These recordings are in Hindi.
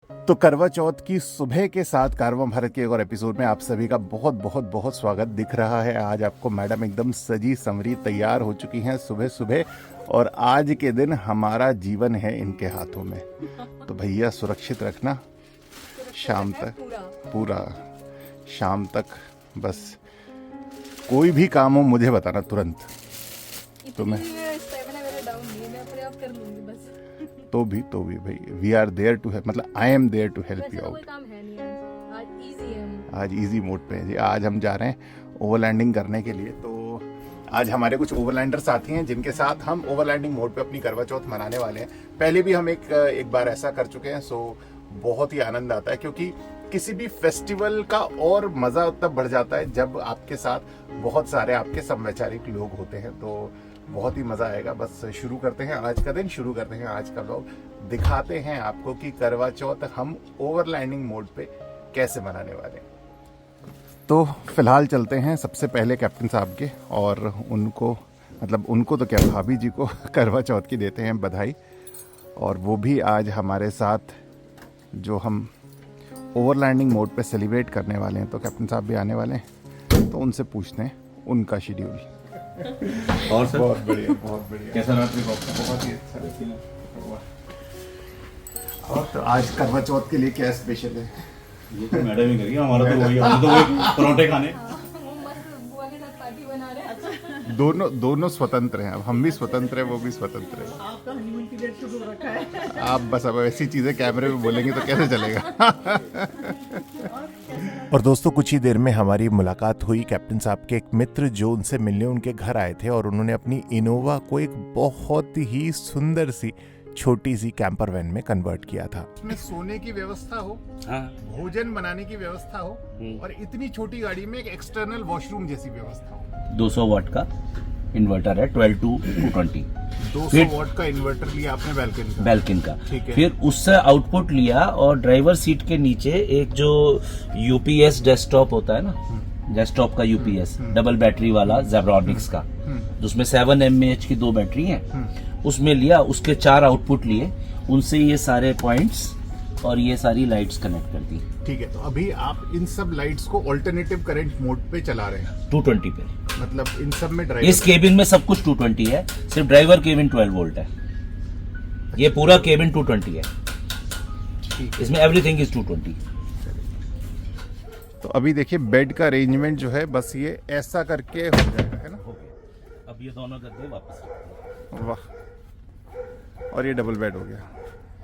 तो करवा चौथ की सुबह के साथ कारवां भारत के एक और एपिसोड में आप सभी का बहुत बहुत बहुत स्वागत दिख रहा है। आज आपको मैडम एकदम सजी संवरी तैयार हो चुकी हैं सुबह सुबह, और आज के दिन हमारा जीवन है इनके हाथों में। तो भैया सुरक्षित रखना शाम तक, पूरा शाम तक। बस कोई भी काम हो मुझे बताना तुरंत। तो मैं तो भी भाई we are there to help, मतलब I am there to help you out. आज इजी मोड पे है जी। आज हम जा रहे हैं ओवरलैंडिंग करने के लिए। तो आज हमारे कुछ ओवरलैंडर साथी हैं जिनके साथ हम ओवरलैंडिंग मोड पे अपनी करवा चौथ मनाने वाले हैं। पहले भी हम एक बार ऐसा कर चुके हैं, सो बहुत ही आनंद आता है, क्योंकि किसी भी फेस्टिवल का और मज़ा तब बढ़ जाता है जब आपके साथ बहुत सारे आपके समवैचारिक लोग होते हैं। तो बहुत ही मज़ा आएगा। बस शुरू करते हैं आज का दिन, शुरू करते हैं आज का व्लॉग। दिखाते हैं आपको कि करवा चौथ हम ओवरलैंडिंग मोड पे कैसे मनाने वाले हैं। तो फिलहाल चलते हैं सबसे पहले कैप्टन साहब के, और उनको तो क्या, भाभी जी को करवा चौथ की देते हैं बधाई। और वो भी आज हमारे साथ जो हम ओवरलैंडिंग मोड पे सेलिब्रेट करने वाले हैं, तो कैप्टन साहब भी आने वाले हैं, तो उनसे पूछते हैं उनका शेड्यूल। और सर बहुत बढ़िया, बहुत बढ़िया। कैसा रहा ट्रिप आपका? बहुत ही अच्छा। और तो आज करवा चौथ के लिए क्या स्पेशल है? ये तो मैडम ही करिए, हमारा तो वही, हम तो वही परोठे खाने। दोनों स्वतंत्र हैं। अब हम भी स्वतंत्र हैं, वो भी स्वतंत्र है। आपका हनीमून पीरियड शुरू हो रखा है। आप बस अब ऐसी चीजें कैमरे में बोलेंगे तो कैसे चलेगा। और दोस्तों कुछ ही देर में हमारी मुलाकात हुई कैप्टन साहब के एक मित्र जो उनसे मिलने उनके घर आए थे, और उन्होंने अपनी इनोवा को एक बहुत ही सुंदर सी छोटी सी कैंपर वैन में कन्वर्ट किया था। उसमें सोने की व्यवस्था हो, हाँ। भोजन बनाने की व्यवस्था हो, और इतनी छोटी गाड़ी में एक एक्सटर्नल वॉशरूम जैसी व्यवस्था हो। 200 वाट का इन्वर्टर है, 12 to 220। 200 वॉट का इन्वर्टर लिया आपने बैल्किन का। ठीक है। फिर उससे आउटपुट लिया, और ड्राइवर सीट के नीचे एक जो यूपीएस डेस्कटॉप होता है ना, डेस्कटॉप का यूपीएस डबल बैटरी वाला जेब्रॉनिक्स का, जिसमें 7 mAh की 2 बैटरी हैं, उसमें लिया। उसके 4 आउटपुट लिए, उनसे ये सारे पॉइंट्स और ये सारी लाइट्स कनेक्ट कर दी। ठीक है। तो अभी आप इन सब लाइट्स को ऑल्टरनेटिव करंट मोड पे चला रहे हैं? 220 पे। मतलब इन सब में ड्राइवर, इस केबिन में सब कुछ 220 है, सिर्फ ड्राइवर केबिन 12 वोल्ट है। ये पूरा केबिन 220 है, इसमें एवरीथिंग इज 220। तो अभी देखिए बेड का अरेंजमेंट जो है, बस ये ऐसा करके हो जाएगा, है ना? अब ये दोनों गद्दे वापस रखते हैं। वाह। और ये डबल बेड हो गया,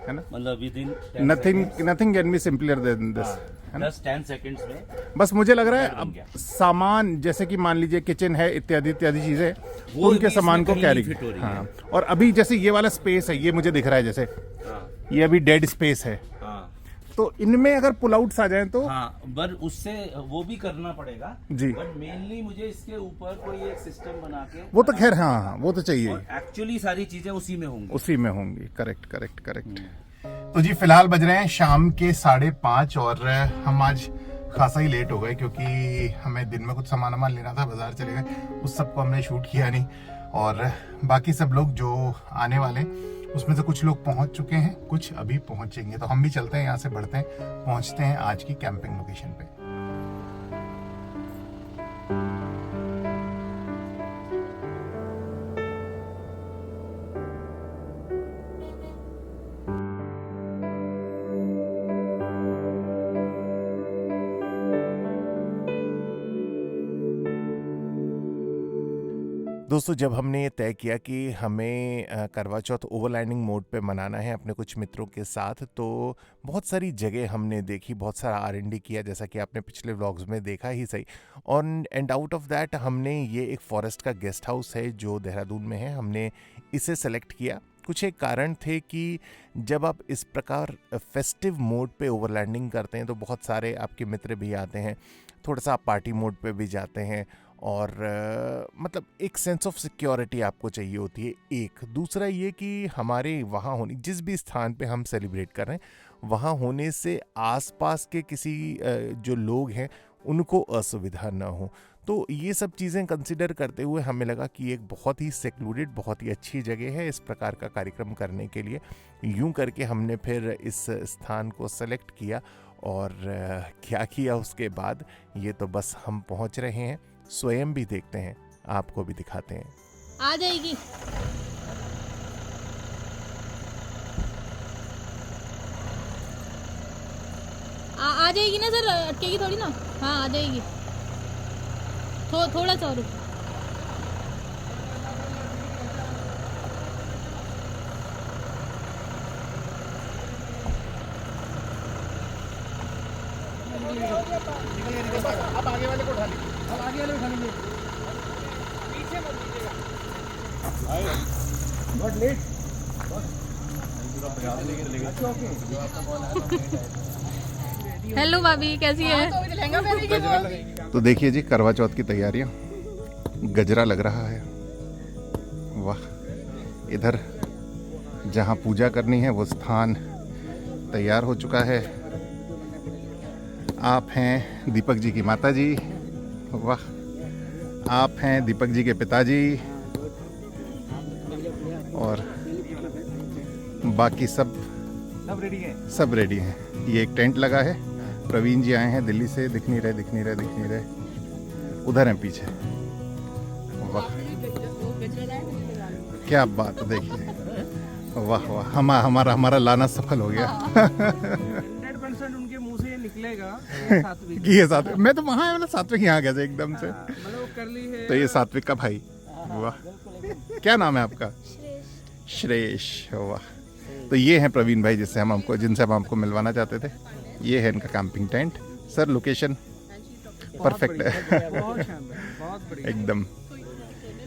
है ना? मतलब within nothing can be simpler than this, है ना? 10 सेकंड्स में बस मुझे लग रहा है बन अब गया। सामान जैसे कि मान लीजिए किचन है, इत्यादि इत्यादि चीजें, वो उनके भी सामान इसमें को कहीं कैरी। नहीं फिट हो रही है। हाँ। और अभी जैसे ये वाला स्पेस है, ये मुझे दिख रहा है जैसे ये अभी डेड स्पेस है, हाँ तो इनमें अगर पुल आउट्स आ जाएं तो हाँ, पर उससे वो भी करना पड़ेगा जी। बट मेनली मुझे इसके ऊपर कोई एक सिस्टम बना के, वो तो खैर हाँ वो तो चाहिए ही, एक्चुअली सारी चीजें उसी में होंगी। उसी में होंगी। Correct correct correct. तो जी फिलहाल बज रहे हैं शाम के 5:30, और हम आज खासा ही लेट हो गए, क्योंकि हमें दिन में कुछ सामान लेना था, बाजार चले गए, उस सबको हमने शूट किया नहीं। और बाकी सब लोग जो आने वाले, उसमें से कुछ लोग पहुंच चुके हैं, कुछ अभी पहुंचेंगे। तो हम भी चलते हैं, यहाँ से बढ़ते हैं, पहुंचते हैं आज की कैंपिंग लोकेशन पे। दोस्तों जब हमने ये तय किया कि हमें करवा चौथ ओवरलैंडिंग मोड पे मनाना है अपने कुछ मित्रों के साथ, तो बहुत सारी जगह हमने देखी, बहुत सारा R&D किया, जैसा कि आपने पिछले व्लॉग्स में देखा ही सही। और एंड आउट ऑफ दैट हमने ये एक फॉरेस्ट का गेस्ट हाउस है जो देहरादून में है, हमने इसे सेलेक्ट किया। कुछ एक कारण थे कि जब आप इस प्रकार फेस्टिव मोड पे ओवरलैंडिंग करते हैं तो बहुत सारे आपके मित्र भी आते हैं, थोड़ा सा आप पार्टी मोड पे भी जाते हैं, और मतलब एक सेंस ऑफ सिक्योरिटी आपको चाहिए होती है। एक दूसरा ये कि हमारे वहाँ होने, जिस भी स्थान पे हम सेलिब्रेट कर रहे हैं, वहाँ होने से आसपास के किसी जो लोग हैं उनको असुविधा न हो। तो ये सब चीज़ें कंसिडर करते हुए हमें लगा कि एक बहुत ही सेक्लूडेड, बहुत ही अच्छी जगह है इस प्रकार का कार्यक्रम करने के लिए। यूं करके हमने फिर इस स्थान को सेलेक्ट किया और क्या किया उसके बाद ये तो बस हम पहुंच रहे हैं, स्वयं भी देखते हैं, आपको भी दिखाते हैं। आ जाएगी। आ जाएगी ना सर, अटकेगी थोड़ी ना। हाँ आ जाएगी, थोड़ा सा और। अब आगे वाले को उठा लीजिए, अब आगे वाले उठा लीजिए, पीछे मत लीजिएगा। Not let. हेलो भाभी, कैसी है? तो देखिए जी, करवा चौथ की तैयारियां, गजरा लग रहा है, वाह। इधर जहां पूजा करनी है वो स्थान तैयार हो चुका है। आप हैं दीपक जी की माता जी, वाह। आप हैं दीपक जी के पिताजी और बाकी सब रेडी हैं। सब रेडी हैं। ये एक टेंट लगा है, प्रवीण जी आए हैं दिल्ली से, दिख नहीं रहे। उधर हैं पीछे, वाह क्या बात है, देखिए वाह वाह, हमारा लाना सफल हो गया। 100% उनके मुंह से ये निकलेगा सात्विक। कि ये सात्विक, मैं तो वहाँ मतलब सात्विक यहाँ गया था एकदम से। मतलब वो कर ली है। तो ये सात्विक का भाई, वाह। क्या नाम है आपका? श्रेष, वाह। तो ये हैं प्रवीण भाई जिनसे हम आपको मिलवाना चाहते थे। ये है इनका camping tent. Sir location perfect है, बहुत शानदार, बहुत बढ़िया एकदम।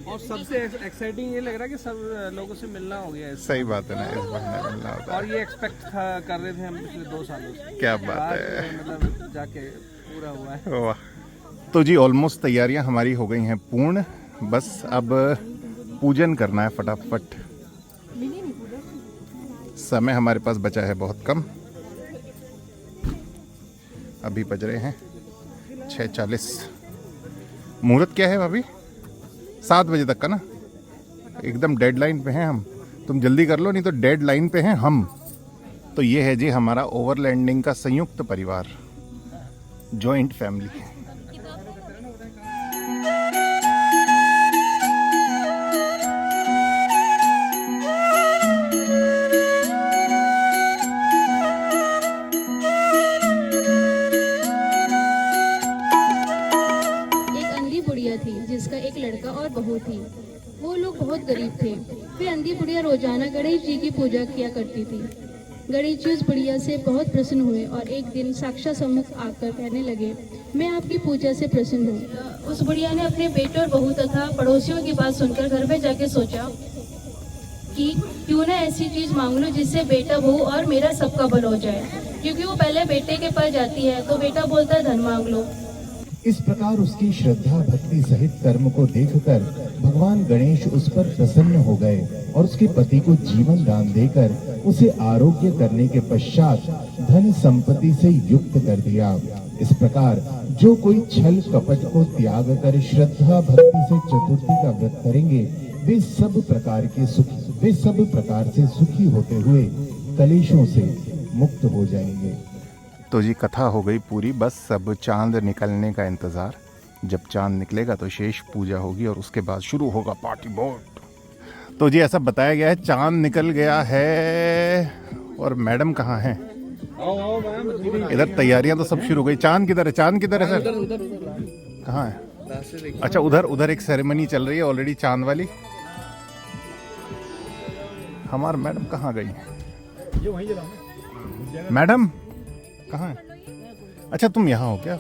और सबसे एक्साइटिंग ये लग रहा है कि सब लोगों से मिलना हो गया है। सही बात है ना, इस बार मिलना होता और है। ये एक्सपेक्ट कर रहे थे हम पिछले 2 सालों से। क्या बात आज है, मतलब जाके पूरा हुआ है। वाह। तो जी ऑलमोस्ट तैयारियां हमारी हो गई हैं पूर्ण, बस अब पूजन करना है फटाफट। समय हमारे पास बचा है बहुत कम, अभी बज रहे हैं 6:40। मुहूर्त क्या है अभी? 7 बजे तक का ना, एकदम डेडलाइन पे हैं हम। तुम जल्दी कर लो, नहीं तो डेडलाइन पे हैं हम। तो ये है जी हमारा ओवरलैंडिंग का संयुक्त परिवार, जॉइंट फैमिली। थी जिसका एक लड़का और बहू थी। वो लोग बहुत गरीब थे। फिर अंधी बुढ़िया रोजाना गणेश जी की पूजा किया करती थी। गणेश जी उस बुढ़िया से बहुत प्रसन्न हुए और एक दिन साक्षात सम्मुख आकर कहने लगे, मैं आपकी पूजा से प्रसन्न हूँ। उस बुढ़िया ने अपने बेटे और बहू तथा पड़ोसियों की बात सुनकर घर में जाके सोचा कि क्यों ना ऐसी चीज मांग लो जिससे बेटा, बहू और मेरा सबका भला हो जाए। क्योंकि वो पहले बेटे के पास जाती है तो बेटा बोलता है धन मांग लो। इस प्रकार उसकी श्रद्धा भक्ति सहित कर्म को देखकर भगवान गणेश उस पर प्रसन्न हो गए और उसके पति को जीवन दान देकर उसे आरोग्य करने के पश्चात धन संपत्ति से युक्त कर दिया। इस प्रकार जो कोई छल कपट को त्याग कर श्रद्धा भक्ति से चतुर्थी का व्रत करेंगे, वे सब प्रकार से सुखी होते हुए कलेशों से मुक्त हो जाएंगे। तो जी कथा हो गई पूरी, बस अब चांद निकलने का इंतज़ार। जब चांद निकलेगा तो शेष पूजा होगी और उसके बाद शुरू होगा पार्टी बोट। तो जी ऐसा बताया गया है चांद निकल गया है और मैडम कहाँ हैं? इधर तैयारियां तो सब शुरू हो गई। चांद किधर है? चांद किधर है सर? कहाँ है? अच्छा उधर एक सेरेमनी चल रही है ऑलरेडी चांद वाली। हमारे मैडम कहाँ गई? मैडम कहाँ है? अच्छा तुम यहाँ हो क्या?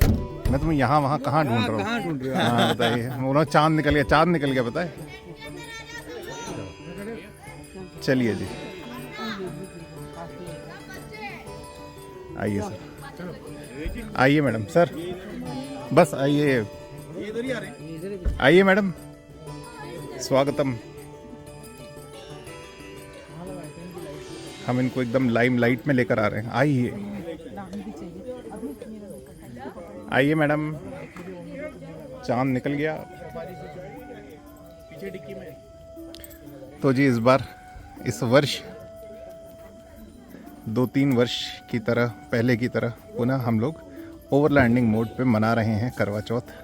मैं तुम्हें यहाँ वहाँ कहाँ ढूंढ रहा हूँ। हाँ बताइए। उन्होंने चांद निकल गया बताए। चलिए जी आइए सर, आइए मैडम। सर बस आइए मैडम, स्वागतम। हम इनको एकदम लाइमलाइट में लेकर आ रहे हैं। आइए मैडम। चांद निकल गया तो जी इस बार इस वर्ष 2-3 वर्ष की तरह पहले की तरह पुनः हम लोग ओवरलैंडिंग मोड पे मना रहे हैं करवा चौथ।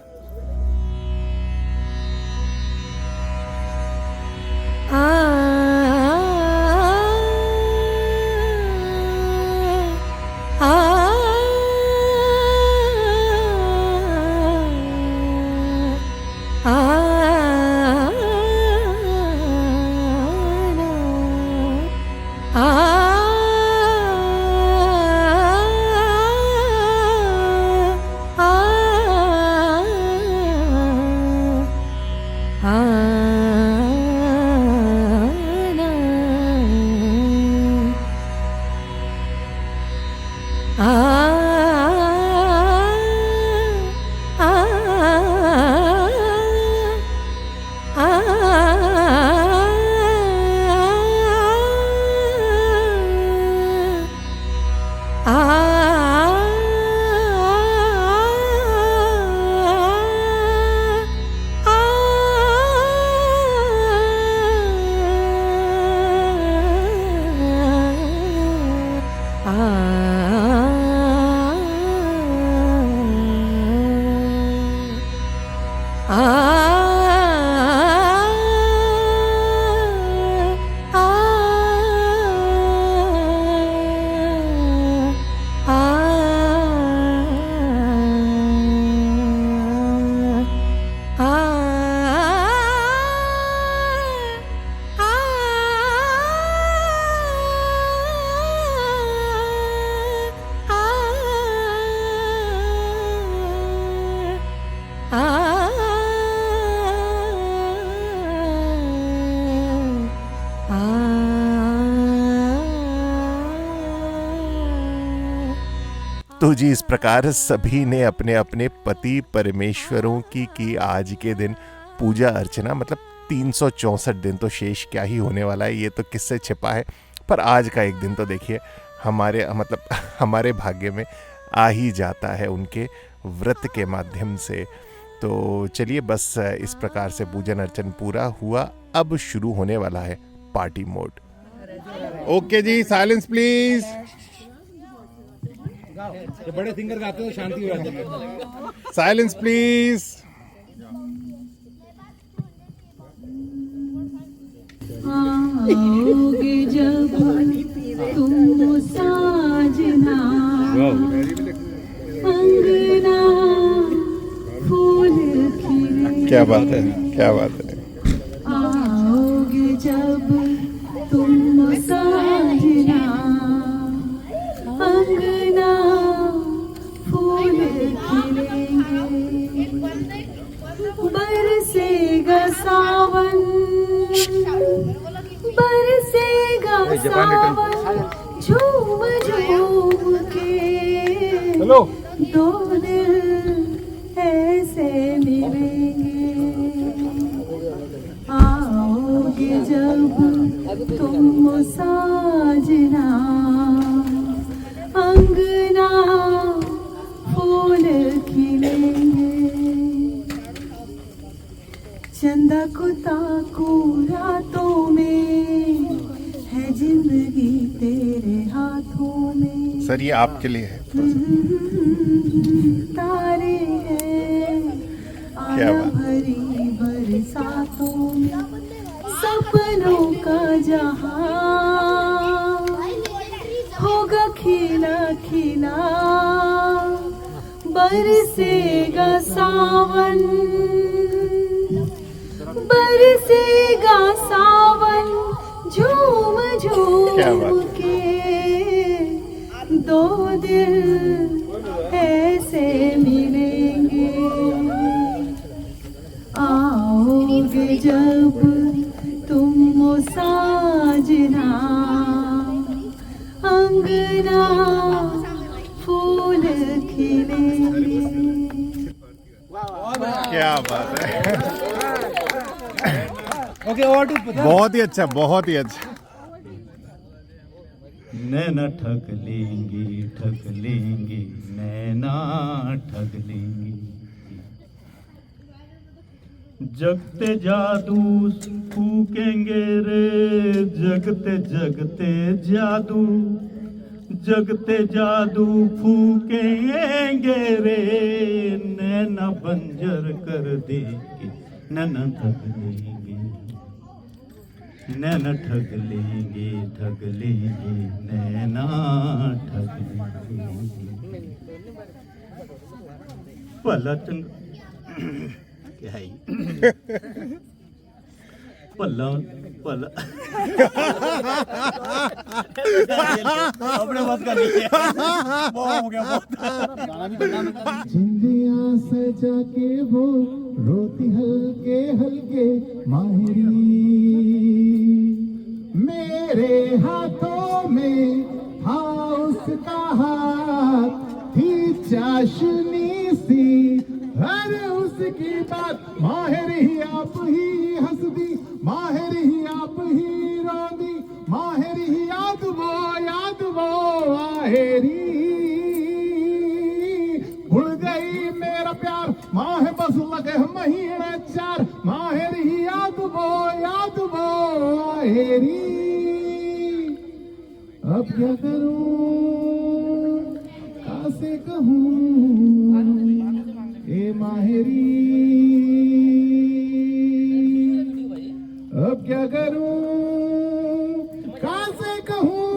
तो जी इस प्रकार सभी ने अपने अपने पति परमेश्वरों की आज के दिन पूजा अर्चना, मतलब 364 दिन तो शेष क्या ही होने वाला है, ये तो किससे छिपा है। पर आज का एक दिन तो देखिए हमारे भाग्य में आ ही जाता है उनके व्रत के माध्यम से। तो चलिए बस इस प्रकार से पूजन अर्चन पूरा हुआ, अब शुरू होने वाला है पार्टी मोड। ओके जी, साइलेंस प्लीज। जब बड़े सिंगर गाते हो शांति हो जाती है। Silence please. आओगे जब तुम साजना, अंगना फूल खिले। क्या बात है, क्या बात है। आओगे जब तुम साजना, अंगना फूल खिलेंगे, बरसेगा सावन, बरसेगा सावन, झूम झूम के दो दिल ऐसे मिलेंगे। आओगे जब तुम साजना, अंगना फूल खिलेंगे, चंदा को ताको रातों में, है जिंदगी तेरे हाथों में। सर ये आपके लिए है। तारे हैं क्या आया बात। भरी बरसातों में, सपनों का जहां होगा खिला खिला, बरसेगा सावन, बरसेगा सावन, झूम क्या झूम बात। के दो दिल ऐसे मिलेंगे। आओगे जब तुम साजना, अंगना फूल खिलेंगे। क्या बात है। ओके, और बहुत ही अच्छा, बहुत ही अच्छा। नैना ठग लेंगी, नैना ठग लेंगी। जगते जादू फूकेंगे रे, जगते जगते जादू, जगते जादू फूकेंगे रे, नैना बंजर कर देंगे, नैना ठग लेंगे, नैना ठग लेंगे, ठग लेंगे, नैना ठग लेंगे। पलटन क्या है पल्ला पल्ला अपने मत कर हो गया जिंदियां सजा के वो रोती हल्के हल्के माहिरी, मेरे हाथों में था उसका हाथ, थी चाशनी सी हर उसकी बात, माहिर ही आप ही हंस दी, माहिर ही आप ही रो दी, माहिर ही याद वो आहेरी, भूल गई मेरा प्यार माह बस लगे महीने चार, माहिर ही याद वो आहेरी। अब क्या करूं कैसे कहूं ए माहिरी, अब क्या करूं कैसे कहूं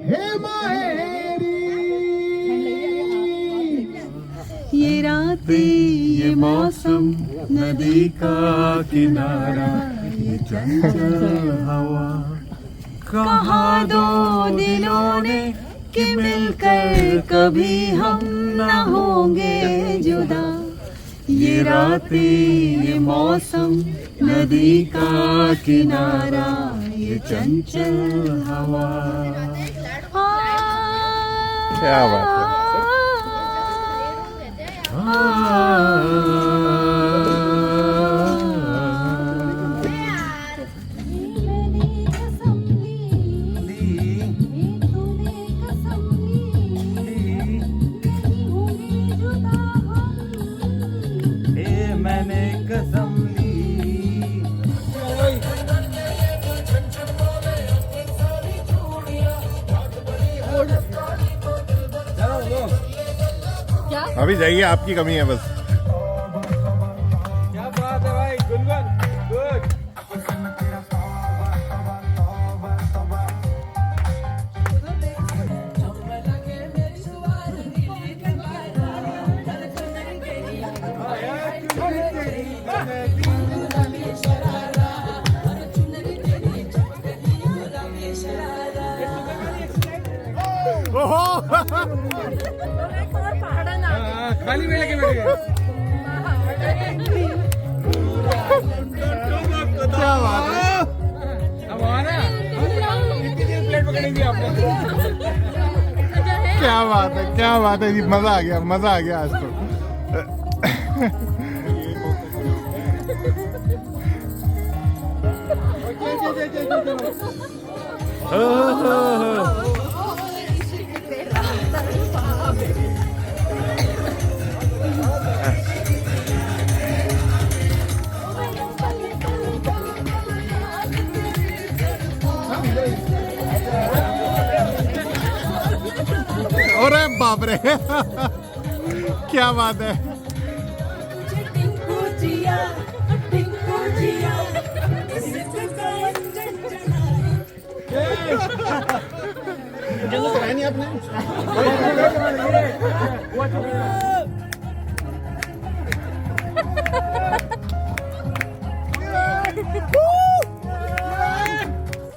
हे माहिरी। ये रातें ये मौसम नदी का किनारा, ये चंचल हवा, कहा दो दिलों ने कि मिलकर कभी हम न होंगे जुदा। ये रातें ये मौसम नदी का किनारा, ये चंचल हवा। क्या बात मैंने कसम अभी जाइए, आपकी कमी है बस। क्या बात है भाई, गुनगुन गुड। खाली में लेके बैठ गए। क्या बात है, अब आना कितनी देर प्लेट पकड़ेंगे आपने। क्या बात है, क्या बात है जी, मजा आ गया, मजा आ गया आज तो। अरे बाप रे क्या बात है।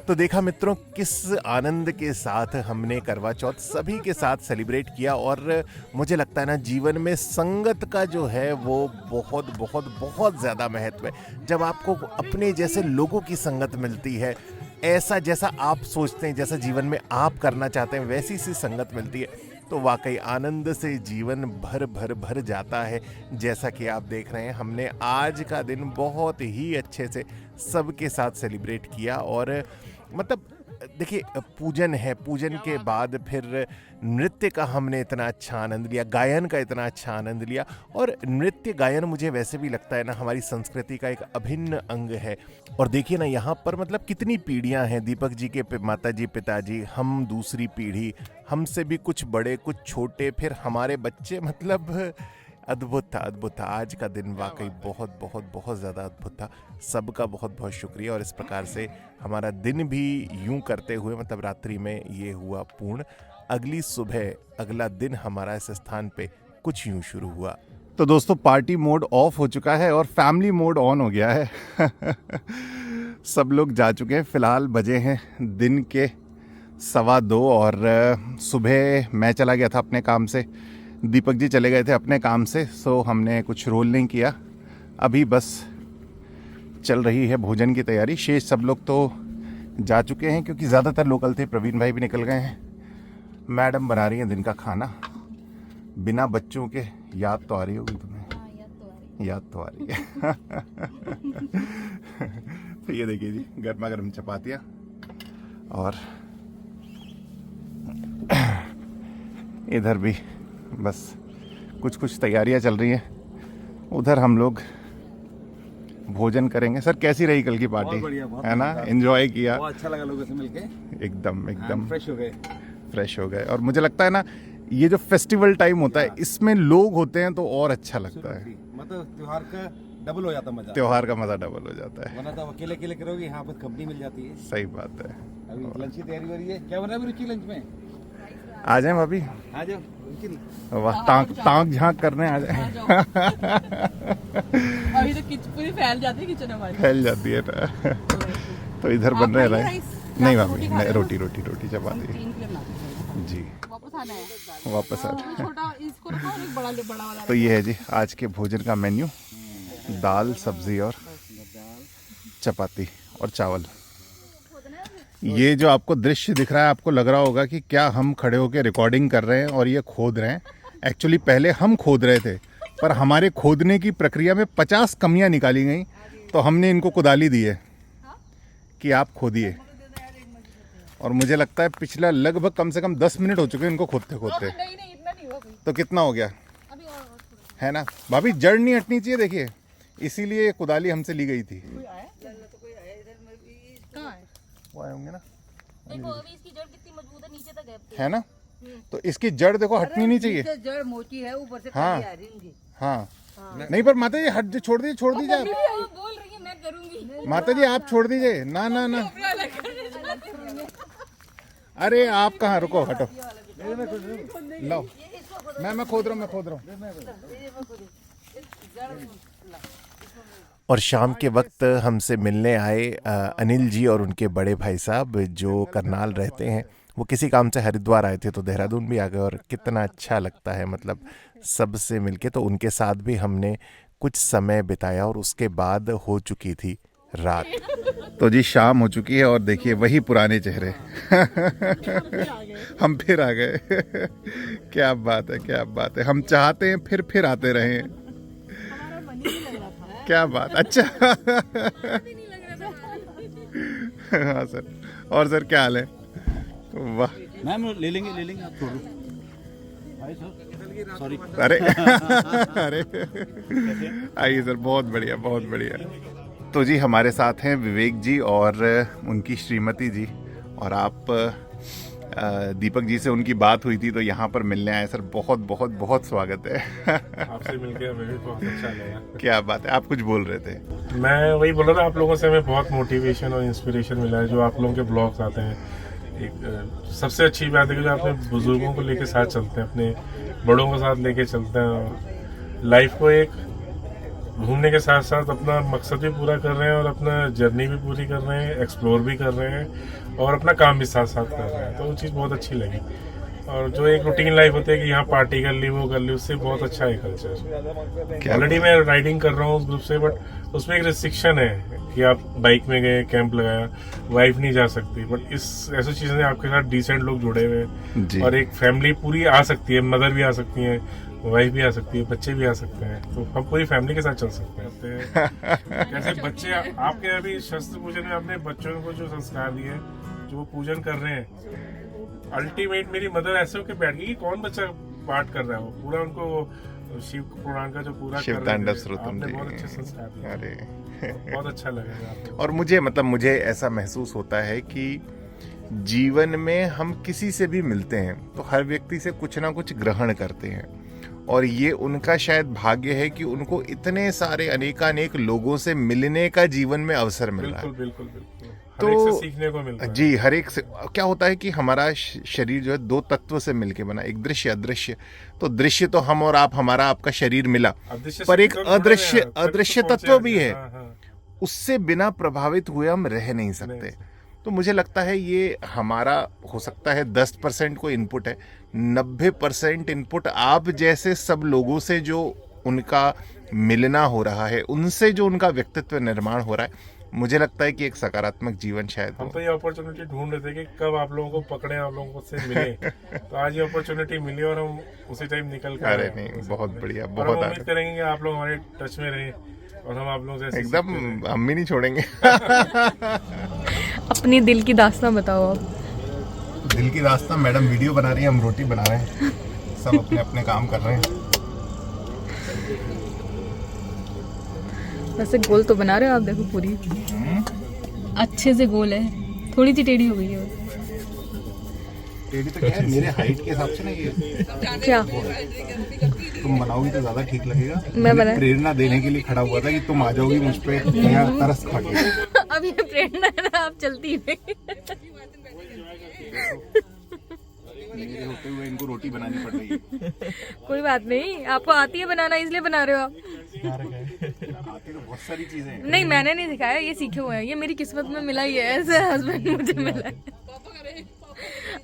तो देखा मित्रों, किस आनंद के साथ हमने करवा चौथ सभी के साथ सेलिब्रेट किया। और मुझे लगता है ना, जीवन में संगत का जो है वो बहुत बहुत बहुत ज़्यादा महत्व है। जब आपको अपने जैसे लोगों की संगत मिलती है, ऐसा जैसा आप सोचते हैं, जैसा जीवन में आप करना चाहते हैं, वैसी सी संगत मिलती है, तो वाकई आनंद से जीवन भर भर भर जाता है। जैसा कि आप देख रहे हैं, हमने आज का दिन बहुत ही अच्छे से सबके साथ सेलिब्रेट किया। और मतलब देखिए पूजन है, पूजन के बाद फिर नृत्य का हमने इतना अच्छा आनंद लिया, गायन का इतना अच्छा आनंद लिया। और नृत्य गायन मुझे वैसे भी लगता है ना हमारी संस्कृति का एक अभिन्न अंग है। और देखिए ना यहाँ पर मतलब कितनी पीढ़ियाँ हैं, दीपक जी के माता जी, पिताजी, हम दूसरी पीढ़ी, हमसे भी कुछ बड़े कुछ छोटे, फिर हमारे बच्चे, मतलब अद्भुत था, अद्भुत था। आज का दिन वाकई बहुत बहुत बहुत ज़्यादा अद्भुत था। सबका बहुत बहुत शुक्रिया। और इस प्रकार से हमारा दिन भी यूं करते हुए मतलब रात्रि में ये हुआ पूर्ण। अगली सुबह अगला दिन हमारा इस स्थान पे कुछ यूं शुरू हुआ। तो दोस्तों पार्टी मोड ऑफ हो चुका है और फैमिली मोड ऑन हो गया है। सब लोग जा चुके हैं। फ़िलहाल बजे हैं दिन के 2:15 और सुबह मैं चला गया था अपने काम से, दीपक जी चले गए थे अपने काम से, सो हमने कुछ रोल नहीं किया। अभी बस चल रही है भोजन की तैयारी। शेष सब लोग तो जा चुके हैं क्योंकि ज़्यादातर लोकल थे, प्रवीण भाई भी निकल गए हैं। मैडम बना रही हैं दिन का खाना बिना बच्चों के। याद तो आ रही होगी तुम्हें? याद तो आ रही है। तो ये देखिए जी गर्मा गर्म चपातियाँ और इधर भी बस कुछ कुछ तैयारियां चल रही हैं। उधर हम लोग भोजन करेंगे। सर कैसी रही कल की पार्टी? है ना, एंजॉय किया? बहुत अच्छा लगा लोगों से मिलके। एकदम एकदम फ्रेश हो गए। और मुझे लगता है ना ये जो फेस्टिवल टाइम होता है इसमें लोग होते हैं तो और अच्छा लगता है। मतलब त्योहार का डबल हो जाता मजा। त्योहार का मजा डबल हो जाता है। वरना तो अकेले अकेले करोगे, यहाँ पर कंपनी मिल जाती है। सही बात है। अभी लंच की तैयारी हो रही है। क्या बना है रुचि लंच में? आ जाए भाभी। आ जाओ। वाह, टांग झांक करने आ जाए। अभी तो पूरी फैल जाती है किचन हमारी। फैल जाती है ना। तो इधर बन रहे राइस। नहीं भाभी, नहीं, रोटी चपाती जी। वापस आ तो ये है जी आज के भोजन का मेन्यू। दाल, सब्जी और चपाती और चावल। ये जो आपको दृश्य दिख रहा है, आपको लग रहा होगा कि क्या हम खड़े होकर रिकॉर्डिंग कर रहे हैं और ये खोद रहे हैं। एक्चुअली पहले हम खोद रहे थे, पर हमारे खोदने की प्रक्रिया में 50 कमियां निकाली गई, तो हमने इनको कुदाली दी है कि आप खोदिए। और मुझे लगता है पिछला लगभग कम से कम 10 मिनट हो चुके हैं इनको खोदते खोदते। तो कितना हो गया है ना भाभी? जड़ नहीं हटनी चाहिए, देखिए इसीलिए कुदाली हमसे ली गई थी। वो आए होंगे ना, देखो अभी इसकी जड़ कितनी मजबूत है, नीचे तक है ना? तो इसकी जड़ देखो हटनी नहीं चाहिए। जड़ मोटी है, ऊपर से हाँ हाँ। नहीं पर माता जी हट, छोड़ दीजिए आप। बोल रही है मैं करूंगी। माता जी आप छोड़ दीजिए ना ना ना। अरे आप कहाँ, रुको हटो। लो मैं खोद रहा हूँ। और शाम के वक्त हमसे मिलने आए अनिल जी और उनके बड़े भाई साहब जो करनाल रहते हैं। वो किसी काम से हरिद्वार आए थे तो देहरादून भी आ गए और कितना अच्छा लगता है मतलब सबसे मिलके। तो उनके साथ भी हमने कुछ समय बिताया और उसके बाद हो चुकी थी रात। तो जी शाम हो चुकी है और देखिए वही पुराने चेहरे। हम फिर आ गए। क्या बात है। हम चाहते हैं फिर आते रहें। क्या बात, अच्छा। हाँ सर। और सर क्या हाल है? वाह मैम ले लेंगे आप छोड़ो। सॉरी। अरे आइए सर, बहुत बढ़िया। तो जी हमारे साथ हैं विवेक जी और उनकी श्रीमती जी। और आप दीपक जी से उनकी बात हुई थी तो यहाँ पर मिलने आए सर। बहुत स्वागत है। आपसे मिलकर हमें भी बहुत अच्छा लगा। क्या बात है, आप कुछ बोल रहे थे? मैं वही बोल रहा था, आप लोगों से हमें बहुत मोटिवेशन और इंस्पिरेशन मिला है। जो आप लोगों के ब्लॉग्स आते हैं, एक सबसे अच्छी बात है कि जो आपने बुजुर्गों को लेके साथ चलते हैं, अपने बड़ों को साथ लेके चलते हैं और लाइफ को एक घूमने के साथ साथ अपना मकसद भी पूरा कर रहे हैं और अपना जर्नी भी पूरी कर रहे हैं, एक्सप्लोर भी कर रहे हैं और अपना काम भी साथ साथ कर रहे हैं। तो वो चीज़ बहुत अच्छी लगी। और जो एक रूटीन लाइफ होती है कि यहाँ पार्टी कर ली, वो कर ली, उससे बहुत अच्छा है कल्चर। ऑलरेडी मैं राइडिंग कर रहा हूँ उस ग्रुप से, बट उसमें एक रिस्ट्रिक्शन है कि आप बाइक में गए, कैंप लगाया, वाइफ नहीं जा सकती। बट इस ऐसी चीज़ों से आपके साथ डिसेंट लोग जुड़े हुए हैं और एक फैमिली पूरी आ सकती है। मदर भी आ सकती है, वाइफ भी आ सकती है, बच्चे भी आ सकते हैं। तो हम पूरी फैमिली के साथ चल सकते हैं। कैसे बच्चे आपके अभी शस्त्र पूजन में आपने बच्चों को जो संस्कार दिए, जो जो वो पूजन कर रहे हैं, अल्टीमेट मेरी मदर ऐसे होके बैठ गई कि कौन बच्चा पाठ कर रहा है, वो पूरा उनको शिव पुराण का जो पूरा शिव तांडव श्रुतम जी। बहुत अच्छे संस्कार दिए। अरे बहुत अच्छा लगेगा आपको। और मुझे ऐसा महसूस होता है कि जीवन में हम किसी से भी मिलते हैं तो हर व्यक्ति से कुछ ना कुछ ग्रहण करते हैं, और ये उनका शायद भाग्य है कि उनको इतने सारे अनेकानेक लोगों से मिलने का जीवन में अवसर मिल रहा है। बिल्कुल बिल्कुल तो हर एक से सीखने को मिलता है। जी, हर एक से क्या होता है कि हमारा शरीर जो है दो तत्व से मिलके बना, एक दृश्य अदृश्य। तो दृश्य तो हम और आप, हमारा आपका शरीर मिला, पर एक अदृश्य तत्व भी है, उससे बिना प्रभावित हुए हम रह नहीं सकते। तो मुझे लगता है ये हमारा हो सकता है 10% को इनपुट है, 90% इनपुट आप जैसे सब लोगों से जो उनका मिलना हो रहा है, उनसे जो उनका व्यक्तित्व निर्माण हो रहा है, मुझे लगता है कि एक सकारात्मक जीवन शायद हम हो। तो ये अपॉर्चुनिटी ढूंढ रहे थे कि कब आप लोगों को पकड़े, आप लोगों से मिले। तो आज ये अपॉर्चुनिटी मिली और हम उसी टाइम निकल कर अरे नहीं, बहुत बढ़िया, और हम बहुत उम्मीद करेंगे कि आप लोग हमारे टच में रहे और हम आप लोगों से ऐसे एकदम, सीखते रहें। हम भी नहीं छोड़ेंगे। अपनी दिल की दास्तां बताओ आप। दिल की रास्ता मैडम वीडियो बना रही है, हम रोटी बना रहे हैं, सब अपने अपने काम कर रहे हैं। वैसे गोल तो बना रहे हो आप, देखो पूरी अच्छे से गोल है, थोड़ी सी टेढ़ी हो गई है। टेढ़ी तो क्या है, मेरे हाइट के हिसाब से ना ये क्या तुम बनाओगी तो ज्यादा ठीक लगेगा। मैं बना प्रेरणा देने के लिए खड़ा हुआ था कि तुम आ जाओगी मुझ पे यहाँ तरस खा के। अब ये प्रेरणा है ना, आप चलती नहीं। मेरे होते हुए इनको रोटी बनानी पड़ रही है। कोई बात नहीं, आपको आती है बनाना, इसलिए बना रहे हो आप। आती तो बहुत सारी चीजें हैं। नहीं, मैंने नहीं सिखाया, ये सीखे हुए हैं, ये मेरी किस्मत में मिला ही है, ऐसे हस्बैंड मुझे मिला है।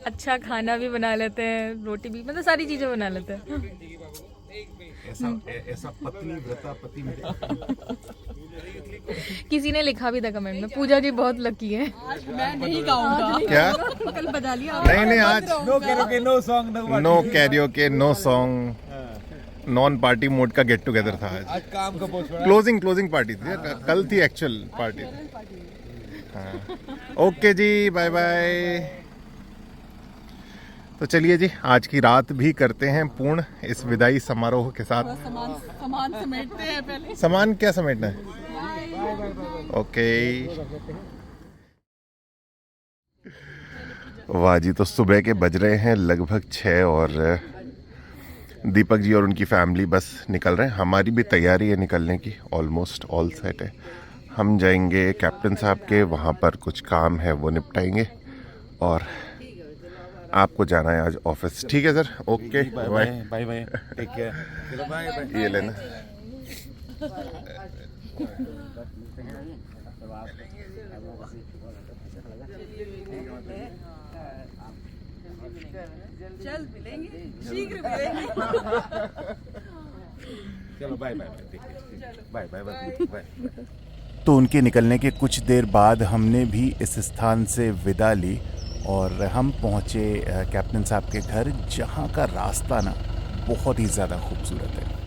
अच्छा खाना भी बना लेते हैं, रोटी भी, मतलब सारी चीजें बना लेते हैं। ऐसा पत्नी व्रता पति मिले। किसी ने लिखा भी था कमेंट में, पूजा जी बहुत लकी है। मैं नहीं गाऊंगा क्या? कल बजा लिया। नहीं, आज no karaoke no song no karaoke, no song, non party mode का गेट टुगेदर था आज। आज काम का बहुत बड़ा क्लोजिंग पार्टी थी, कल थी एक्चुअल पार्टी। हाँ, ओके जी, बाय बाय। तो चलिए जी, आज की रात भी करते हैं पूर्ण इस विदाई समारोह के साथ। सामान समेटते हैं पहले। सामान क्या समेटना है? ओके। वाह जी, तो सुबह के बज रहे हैं लगभग 6 और दीपक जी और उनकी फैमिली बस निकल रहे हैं। हमारी भी तैयारी है निकलने की, ऑलमोस्ट ऑल सेट है। हम जाएंगे कैप्टन साहब के, वहाँ पर कुछ काम है वो निपटाएंगे, और आपको जाना है आज ऑफिस। ठीक है sir, okay, bye bye bye, take care, चलो बाय बाय। ये लेना। जल्द मिलेंगे, शीघ्र मिलेंगे। चलो bye bye bye bye bye bye. तो उनके निकलने के कुछ देर बाद हमने भी इस स्थान से विदा ली और हम पहुँचे कैप्टन साहब के घर, जहाँ का रास्ता ना बहुत ही ज़्यादा खूबसूरत है।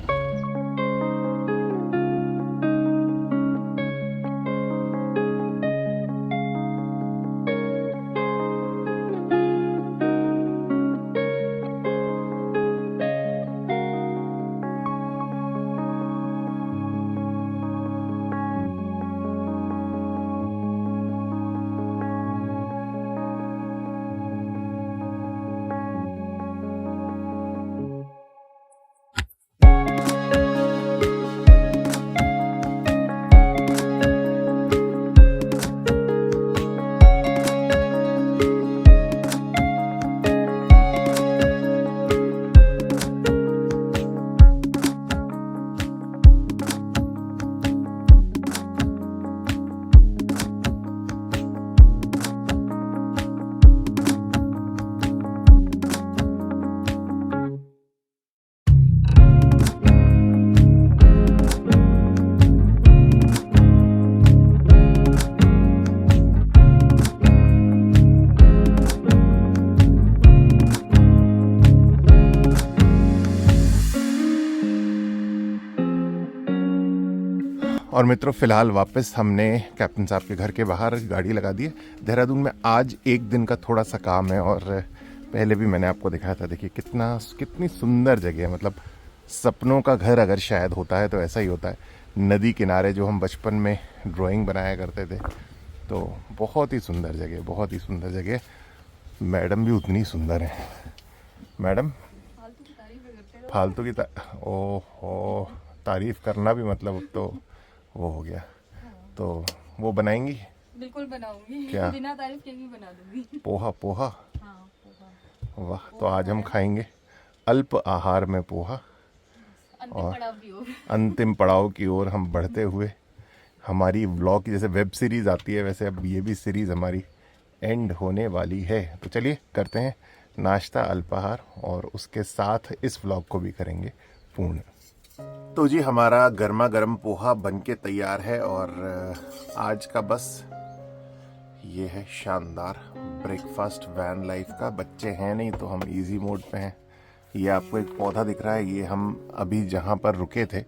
और मित्रों फ़िलहाल वापस हमने कैप्टन साहब के घर के बाहर गाड़ी लगा दी है। देहरादून में आज एक दिन का थोड़ा सा काम है और पहले भी मैंने आपको दिखाया था। देखिए कितनी सुंदर जगह है, मतलब सपनों का घर अगर शायद होता है तो ऐसा ही होता है। नदी किनारे जो हम बचपन में ड्राइंग बनाया करते थे, तो बहुत ही सुंदर जगह, बहुत ही सुंदर जगह। मैडम भी उतनी सुंदर है। मैडम फालतू की ओहो, तारीफ करना भी मतलब अब तो वो हो गया। तो वो बनाएंगी? बिल्कुल बनाऊंगी। क्या? बिना तारीफ के भी बना दूंगी। पोहा? हाँ, पोहा। वाह, तो आज हम खाएंगे अल्प आहार में पोहा। और अंतिम पड़ाव की ओर हम बढ़ते हुए, हमारी व्लॉग जैसे वेब सीरीज़ आती है वैसे अब ये भी सीरीज़ हमारी एंड होने वाली है। तो चलिए करते हैं नाश्ता, अल्पाहार, और उसके साथ इस व्लॉग को भी करेंगे पूर्ण। तो जी हमारा गर्मा गर्म पोहा बनके तैयार है और आज का बस ये है शानदार ब्रेकफास्ट वैन लाइफ का। बच्चे हैं नहीं तो हम इजी मोड पे हैं। ये आपको एक पौधा दिख रहा है, ये हम अभी जहाँ पर रुके थे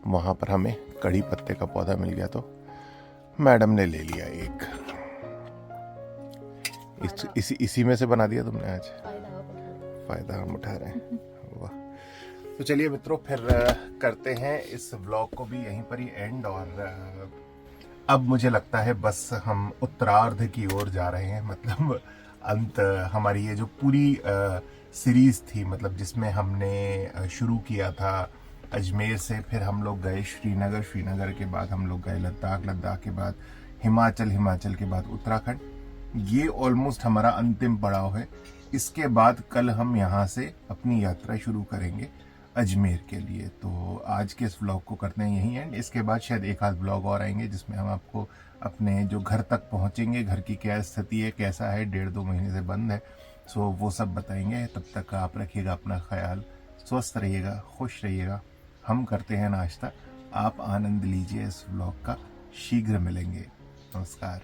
वहाँ पर हमें कड़ी पत्ते का पौधा मिल गया, तो मैडम ने ले लिया एक। इसी में से बना दिया तुमने आज? फायदा हम उठा रहे हैं। वाह। तो चलिए मित्रों फिर करते हैं इस व्लॉग को भी यहीं पर ही एंड। और अब मुझे लगता है बस हम उत्तरार्ध की ओर जा रहे हैं, मतलब अंत। हमारी ये जो पूरी सीरीज थी, मतलब जिसमें हमने शुरू किया था अजमेर से, फिर हम लोग गए श्रीनगर, श्रीनगर के बाद हम लोग गए लद्दाख, लद्दाख के बाद हिमाचल, हिमाचल के बाद उत्तराखंड। ये ऑलमोस्ट हमारा अंतिम पड़ाव है। इसके बाद कल हम यहाँ से अपनी यात्रा शुरू करेंगे अजमेर के लिए। तो आज के इस व्लॉग को करते हैं यहीं एंड। इसके बाद शायद एक आध व्लॉग और आएंगे जिसमें हम आपको अपने जो घर तक पहुँचेंगे, घर की क्या स्थिति है, कैसा है, 1.5-2 महीने से बंद है, सो वो सब बताएंगे। तब तक आप रखिएगा अपना ख्याल, स्वस्थ रहिएगा, खुश रहिएगा। हम करते हैं नाश्ता, आप आनंद लीजिए इस व्लॉग का। शीघ्र मिलेंगे। नमस्कार।